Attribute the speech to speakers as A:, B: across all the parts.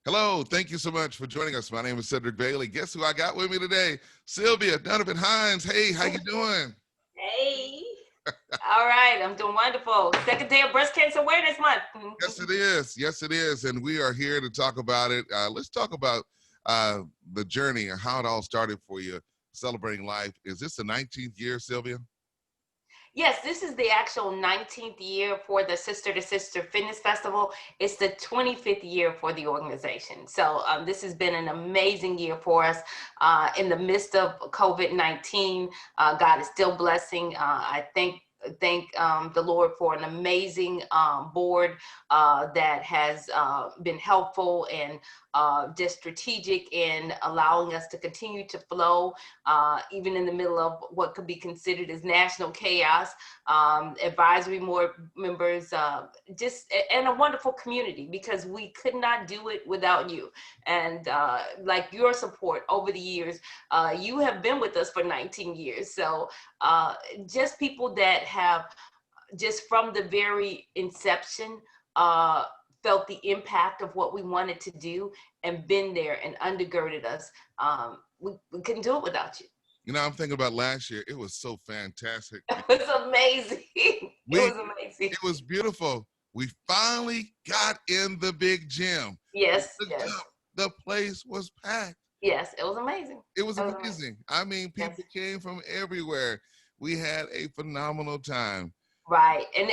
A: Hello, thank you so much for joining us. My name is Cedric Bailey. Guess who I got with me today? Sylvia Dunnavant Hines. Hey, how you doing?
B: Hey. All right, I'm doing wonderful. Second day of Breast Cancer Awareness Month.
A: Yes, it is. Yes, it is. And we are here to talk about it. Let's talk about the journey and how it all started for you, celebrating life. Is this the 19th year, Sylvia?
B: Yes, this is the actual 19th year for the Sister to Sister Fitness Festival. It's the 25th year for the organization. So this has been an amazing year for us in the midst of COVID-19. God is still blessing. I thank the Lord for an amazing board that has been helpful and just strategic in allowing us to continue to flow, even in the middle of what could be considered as national chaos. Advisory board members, and a wonderful community, because we could not do it without you. And like your support over the years, you have been with us for 19 years. So just people that have just from the very inception felt the impact of what we wanted to do and been there and undergirded us. We couldn't do it without you.
A: You know, I'm thinking about last year. It was so fantastic.
B: It was amazing. It was amazing.
A: It was beautiful. We finally got in the big gym.
B: Yes, yes.
A: The place was packed.
B: Yes, it was amazing.
A: It was amazing. I mean, people
B: Yes.
A: came from everywhere. We had a phenomenal time.
B: Right. And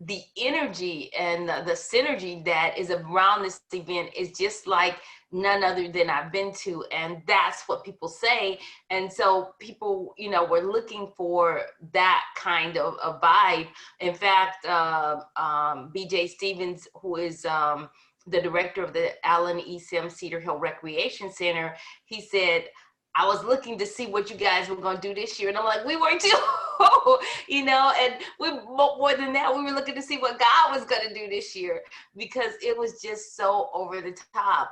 B: the energy and the synergy that is around this event is just like none other than I've been to. And that's what people say. And so people, were looking for that kind of a vibe. In fact, BJ Stevens, who is the director of the Allen ECM Cedar Hill Recreation Center, he said, I was looking to see what you guys were going to do this year. And I'm like, we were too, and we, more than that, we were looking to see what God was going to do this year, because it was just so over the top.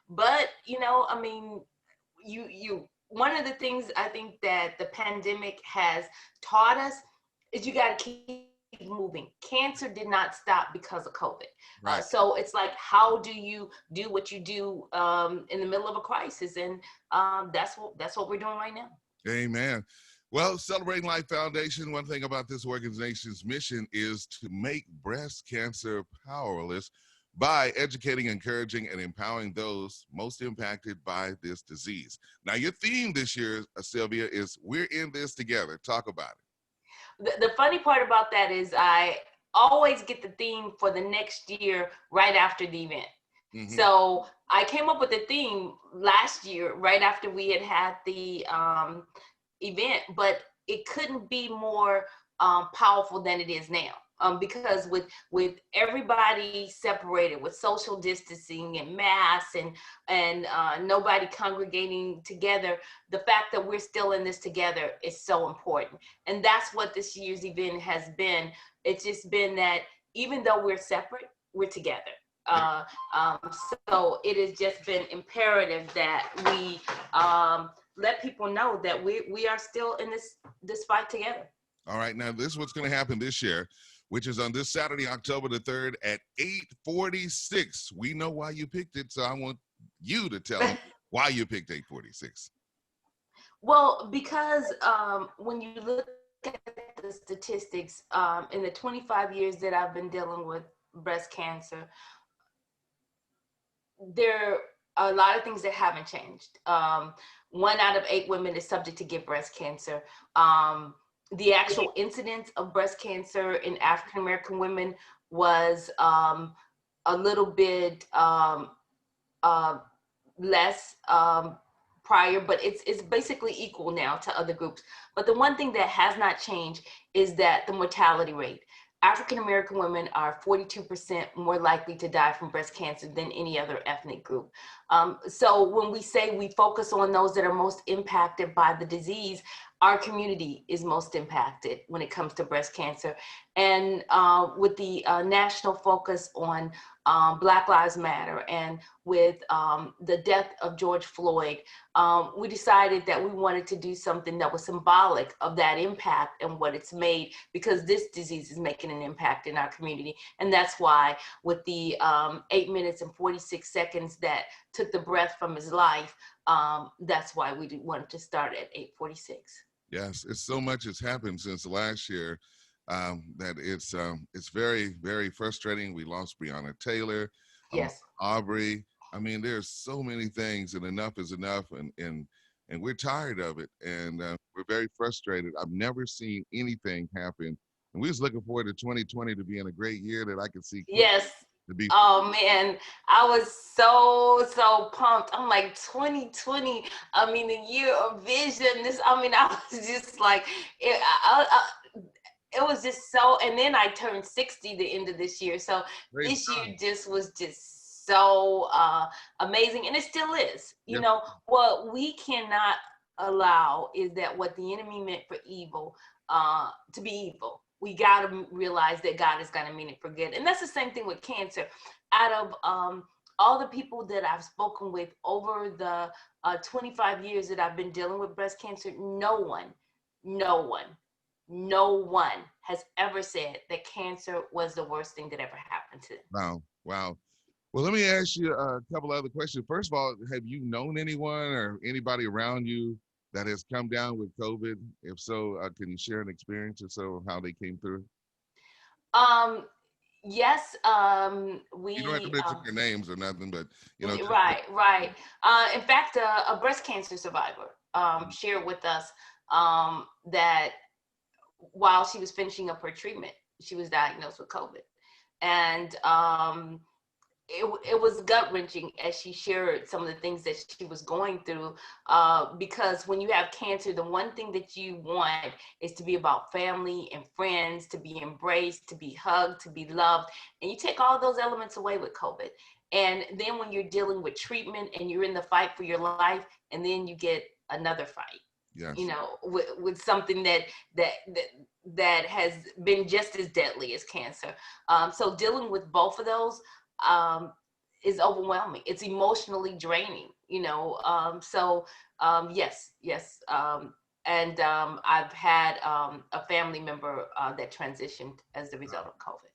B: But, one of the things I think that the pandemic has taught us is you got to keep moving. Cancer did not stop because of COVID.
A: Right.
B: So it's like, how do you do what you do in the middle of a crisis? And that's what we're doing right now.
A: Amen. Well, Celebrating Life Foundation, one thing about this organization's mission is to make breast cancer powerless by educating, encouraging, and empowering those most impacted by this disease. Now, your theme this year, Sylvia, is We're in This Together. Talk about it.
B: The funny part about that is I always get the theme for the next year right after the event. Mm-hmm. So I came up with the theme last year, right after we had the event, but it couldn't be more powerful than it is now. Because with everybody separated, with social distancing and masks and nobody congregating together, the fact that we're still in this together is so important. And that's what this year's event has been. It's just been that even though we're separate, we're together. So it has just been imperative that we let people know that we are still in this fight together.
A: All right, now this is what's going to happen this year, which is on this Saturday, October the 3rd at 8:46. We know why you picked it, so I want you to tell me why you picked 8:46.
B: Well, because when you look at the statistics, in the 25 years that I've been dealing with breast cancer, there are a lot of things that haven't changed. 1 out of 8 women is subject to get breast cancer. The actual incidence of breast cancer in African American women was a little bit less prior, but it's basically equal now to other groups. But the one thing that has not changed is that the mortality rate. African American women are 42% more likely to die from breast cancer than any other ethnic group. So when we say we focus on those that are most impacted by the disease, our community is most impacted when it comes to breast cancer. And with the national focus on Black Lives Matter, and with the death of George Floyd, we decided that we wanted to do something that was symbolic of that impact and what it's made, because this disease is making an impact in our community. And that's why with the 8 minutes and 46 seconds that took the breath from his life, that's why we wanted to start at 8:46.
A: Yes, it's so much has happened since last year that it's very, very frustrating. We lost Breonna Taylor,
B: Yes.
A: Aubrey. I mean, there's so many things, and enough is enough, and we're tired of it, and we're very frustrated. I've never seen anything happen, and we was looking forward to 2020 to being a great year that I could see quick
B: Yes.
A: to be.
B: Oh man, I was so pumped. I'm like 2020. I mean, the year of vision. I was just like, it was just so. And then I turned 60 the end of this year, so
A: Praise
B: this
A: God.
B: year just was just so amazing, and it still is. You
A: Yes.
B: know, what we cannot allow is that what the enemy meant for evil, to be evil. We got to realize that God is going to mean it for good. And that's the same thing with cancer. Out of all the people that I've spoken with over the 25 years that I've been dealing with breast cancer, no one has ever said that cancer was the worst thing that ever happened to them.
A: Wow. Wow. Well, let me ask you a couple other questions. First of all, have you known anyone or anybody around you that has come down with COVID? If so, can you share an experience or so of how they came through?
B: Um, yes,
A: You don't have to
B: we,
A: mention their names or nothing, but just
B: right. In fact, a breast cancer survivor shared with us that while she was finishing up her treatment, she was diagnosed with COVID. And it was gut wrenching as she shared some of the things that she was going through, because when you have cancer, the one thing that you want is to be about family and friends, to be embraced, to be hugged, to be loved. And you take all those elements away with COVID. And then when you're dealing with treatment and you're in the fight for your life, and then you get another fight,
A: yes.
B: with something that has been just as deadly as cancer. So dealing with both of those is overwhelming. It's emotionally draining, yes. And I've had a family member that transitioned as a result of COVID.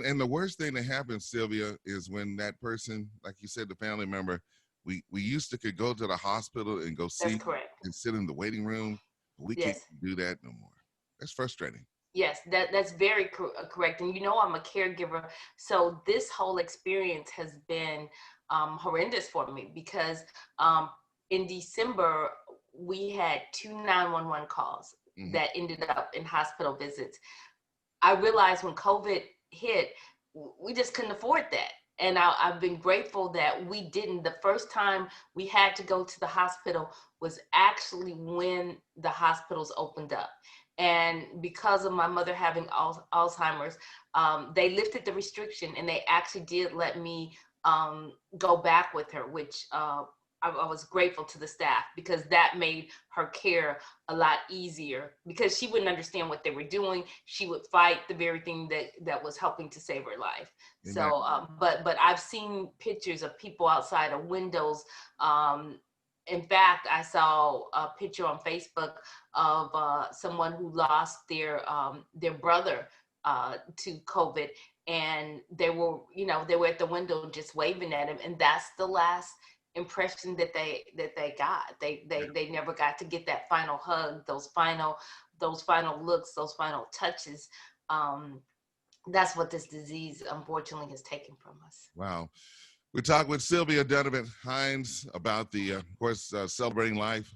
A: And the worst thing that happens, Sylvia, is when that person, like you said, the family member, we used to could go to the hospital and go
B: That's
A: see
B: correct.
A: and sit in the waiting room, but we can't
B: Yes.
A: do that no more. That's frustrating.
B: Yes, that's very correct. And I'm a caregiver. So this whole experience has been horrendous for me, because in December, we had 2 911 calls that ended up in hospital visits. I realized when COVID hit, we just couldn't afford that. And I've been grateful that we didn't. The first time we had to go to the hospital was actually when the hospitals opened up. And because of my mother having Alzheimer's, they lifted the restriction, and they actually did let me go back with her, which I was grateful to the staff, because that made her care a lot easier, because she wouldn't understand what they were doing. She would fight the very thing that was helping to save her life.
A: Amen.
B: So, but I've seen pictures of people outside of windows. In fact, I saw a picture on Facebook of someone who lost their brother to COVID, and they were at the window just waving at him, and that's the last impression that they got. They never got to get that final hug, those final looks, those final touches. That's what this disease unfortunately has taken from us.
A: Wow. We talked with Sylvia Dunnavant Hines about the, of course, Celebrating Life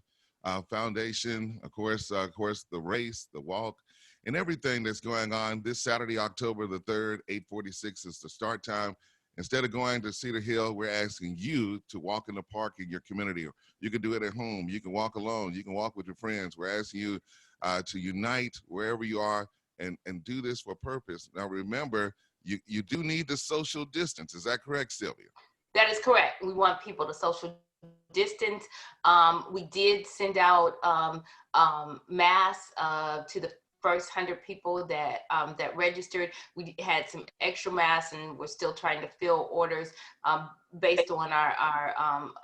A: Foundation, of course, the race, the walk, and everything that's going on. This Saturday, October the 3rd, 8:46 is the start time. Instead of going to Cedar Hill, we're asking you to walk in the park in your community. You can do it at home. You can walk alone. You can walk with your friends. We're asking you to unite wherever you are and do this for purpose. Now, remember, you do need the social distance. Is that correct, Sylvia?
B: That is correct. We want people to social distance. We did send out masks to the first 100 people that that registered. We had some extra masks, and we're still trying to fill orders based on our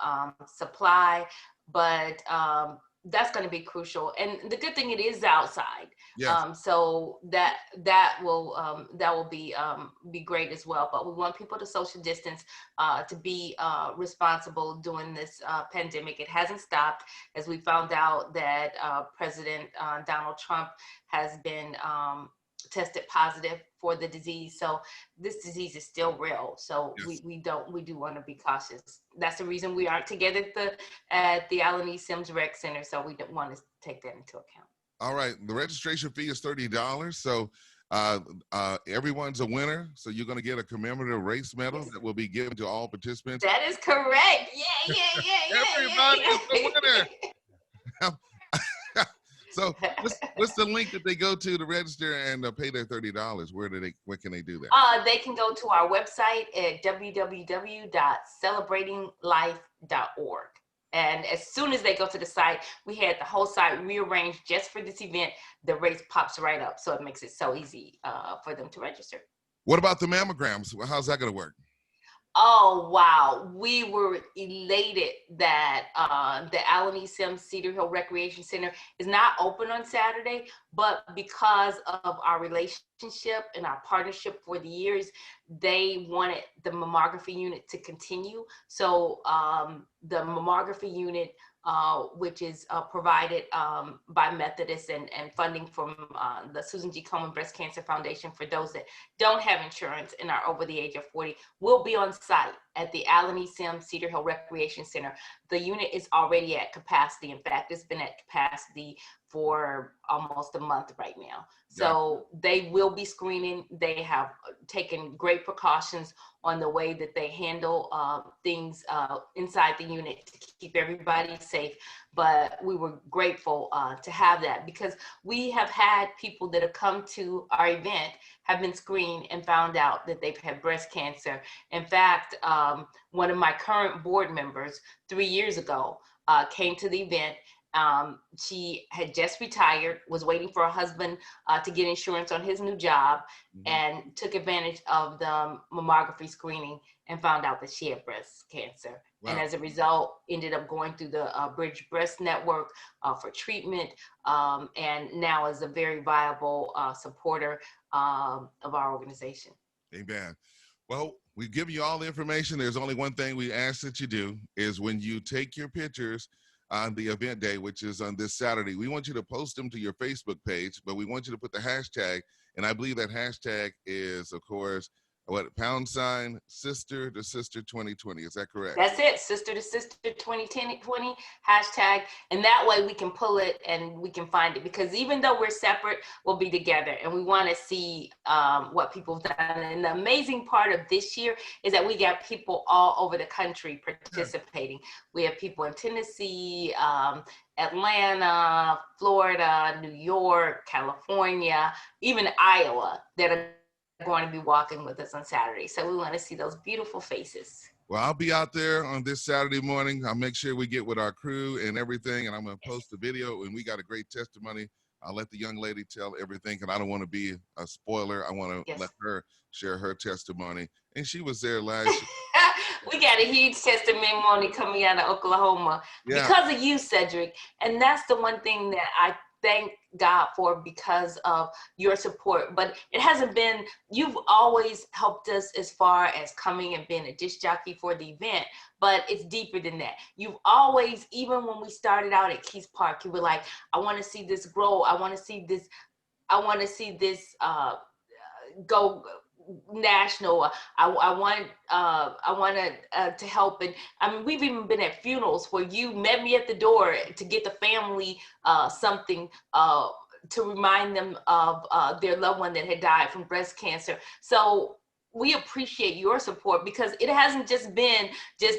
B: supply. But that's going to be crucial. And the good thing, it is outside.
A: Yes.
B: So that will be great as well. But we want people to social distance, to be responsible during this pandemic. It hasn't stopped, as we found out that President Donald Trump has been tested positive for the disease. So this disease is still real. So
A: Yes.
B: we do want to be cautious. That's the reason we aren't together at the Allen E. Sims Rec Center. So we don't want to take that into account.
A: All right. The registration fee is $30. So everyone's a winner. So you're going to get a commemorative race medal that will be given to all participants.
B: That is correct. Yeah.
A: Everybody is a winner. So what's the link that they go to register and pay their $30? Where can they do that?
B: They can go to our website at www.celebratinglife.org. And as soon as they go to the site, we had the whole site rearranged just for this event. The race pops right up, so it makes it so easy for them to register.
A: What about the mammograms? How's that going to work?
B: Oh, wow. We were elated that the Allen E. Sims Cedar Hill Recreation Center is not open on Saturday, but because of our relationship and our partnership for the years, they wanted the mammography unit to continue. So the mammography unit, which is provided by Methodist and funding from the Susan G. Komen Breast Cancer Foundation for those that don't have insurance and are over the age of 40, will be on site at the Allen E. Sims Cedar Hill Recreation Center. The unit is already at capacity. In fact, it's been at capacity for almost a month right now. So they will be screening. They have taken great precautions on the way that they handle things inside the unit to keep everybody safe. But we were grateful to have that, because we have had people that have come to our event have been screened and found out that they've had breast cancer. In fact, one of my current board members 3 years ago came to the event. She had just retired, was waiting for her husband to get insurance on his new job, and took advantage of the mammography screening and found out that she had breast cancer. Wow. And as a result, ended up going through the Bridge Breast Network for treatment, and now is a very viable supporter of our organization.
A: Amen. Well, we've given you all the information. There's only one thing we ask that you do, is when you take your pictures on the event day, which is on this Saturday, we want you to post them to your Facebook page, but we want you to put the hashtag, and I believe that hashtag is, of course, # Sister to Sister 2020. Is that correct?
B: That's it, Sister to Sister 2020 hashtag. And that way we can pull it and we can find it, because even though we're separate, we'll be together, and we want to see what people have done. And the amazing part of this year is that we got people all over the country participating. We have people in Tennessee, Atlanta, Florida, New York, California, even Iowa, that are going to be walking with us on Saturday. So we want to see those beautiful faces.
A: Well, I'll be out there on this Saturday morning. I'll make sure we get with our crew and everything, and I'm going to post the video, and we got a great testimony. I'll let the young lady tell everything, and I don't want to be a spoiler. I want to let her share her testimony. And she was there last year.
B: We got a huge testimony coming out of Oklahoma because of you, Cedric. And that's the one thing that I thank God for, because of your support. But it hasn't been, you've always helped us as far as coming and being a disc jockey for the event, but it's deeper than that. You've always, even when we started out at Keys Park, you were like, I want to see this grow. I want to see this go national. I want to help. And I mean, we've even been at funerals where you met me at the door to get the family something to remind them of their loved one that had died from breast cancer. So we appreciate your support, because it hasn't just been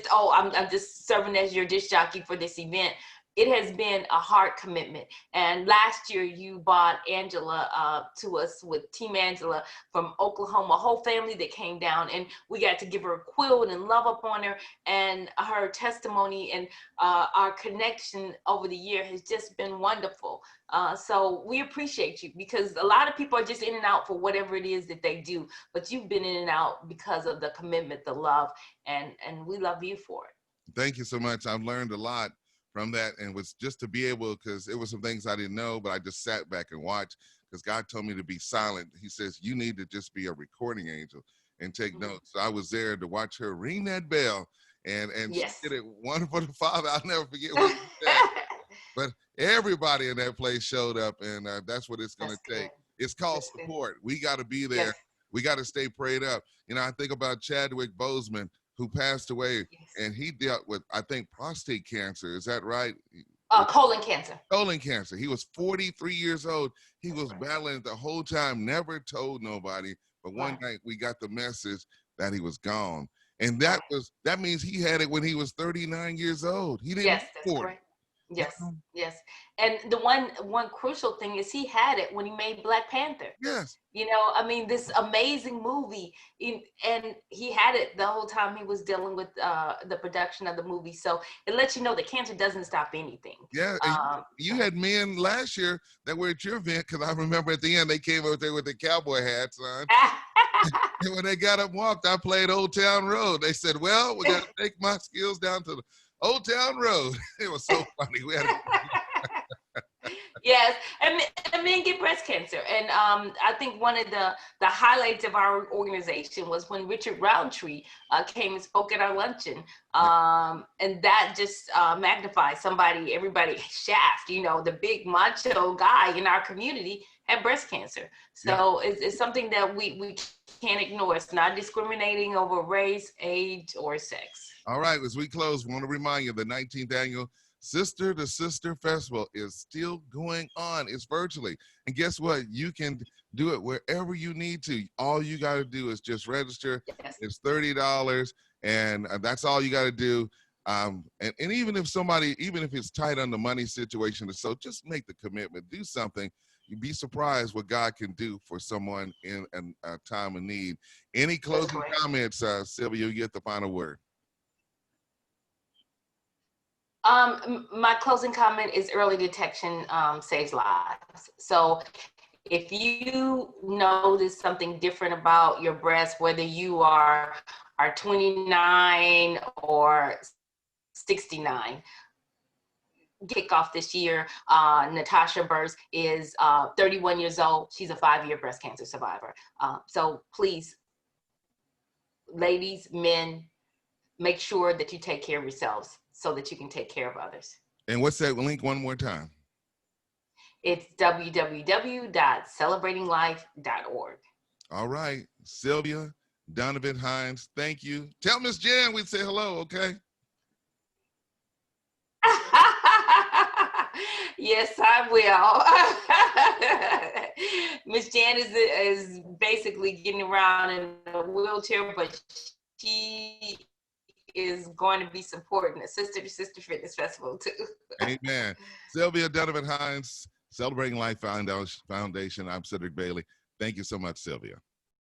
B: I'm just serving as your disc jockey for this event. it has been a hard commitment. And last year you brought Angela to us with Team Angela from Oklahoma, a whole family that came down, and we got to give her a quilt and love up on her, and her testimony and our connection over the year has just been wonderful. So we appreciate you, because a lot of people are just in and out for whatever it is that they do, but you've been in and out because of the commitment, the love, and we love you for it.
A: Thank you so much. I've learned a lot from that, and was just to be able, because it was some things I didn't know, but I just sat back and watched, because God told me to be silent. He says, you need to just be a recording angel and take notes. So I was there to watch her ring that bell, and
B: Yes.
A: she did it one for the Father. I'll never forget what she said. But everybody in that place showed up, and that's what it's going to take. It's called support. We got to be there. Yes. We got to stay prayed up. You know, I think about Chadwick Boseman, who passed away, and he dealt with, I think, prostate cancer. Is that right?
B: Colon cancer.
A: Colon cancer. He was 43 years old. He was battling it the whole time, never told nobody. But one night we got the message that he was gone. And that means he had it when he was 39 years old. He didn't.
B: Yes, that's correct. Yes, yes. And the one crucial thing is he had it when he made Black Panther.
A: Yes.
B: You know, I mean, this amazing movie, and he had it the whole time he was dealing with the production of the movie. So it lets you know that cancer doesn't stop anything.
A: Yeah, you had men last year that were at your event, because I remember at the end they came out there with the cowboy hats on. And when they got up and walked, I played Old Town Road. They said, well, we got to take my skills down to the Old Town Road. It was so funny. We had
B: Yes, and men get breast cancer. And I think one of the highlights of our organization was when Richard Roundtree came and spoke at our luncheon. And that just magnified everybody Shaft, you know, the big macho guy in our community had breast cancer. So it's something that we can't ignore. It's not discriminating over race, age, or sex.
A: All right, as we close, we want to remind you the 19th annual Sister to Sister Festival is still going on. It's virtually. And guess what? You can do it wherever you need to. All you got to do is just register.
B: Yes.
A: It's $30, and that's all you got to do. And even if it's tight on the money situation, so just make the commitment. Do something. You'd be surprised what God can do for someone in a time of need. Any closing comments, Sylvia? You get the final word.
B: My closing comment is early detection saves lives. So if you notice something different about your breast, whether you are 29 or 69, kick off this year. Natasha Burst is 31 years old. She's a 5-year breast cancer survivor. So please, ladies, men, make sure that you take care of yourselves so that you can take care of others.
A: And what's that link one more time?
B: It's www.celebratinglife.org.
A: All right. Sylvia Dunnavant Hines, thank you. Tell Miss Jan we say hello, okay?
B: Yes, I will. Miss Jan is basically getting around in a wheelchair, but she is going to be supporting the Sister to Sister Fitness Festival too.
A: Amen. Sylvia Dunnavant Hines, Celebrating Life Foundation. I'm Cedric Bailey. Thank you so much, Sylvia.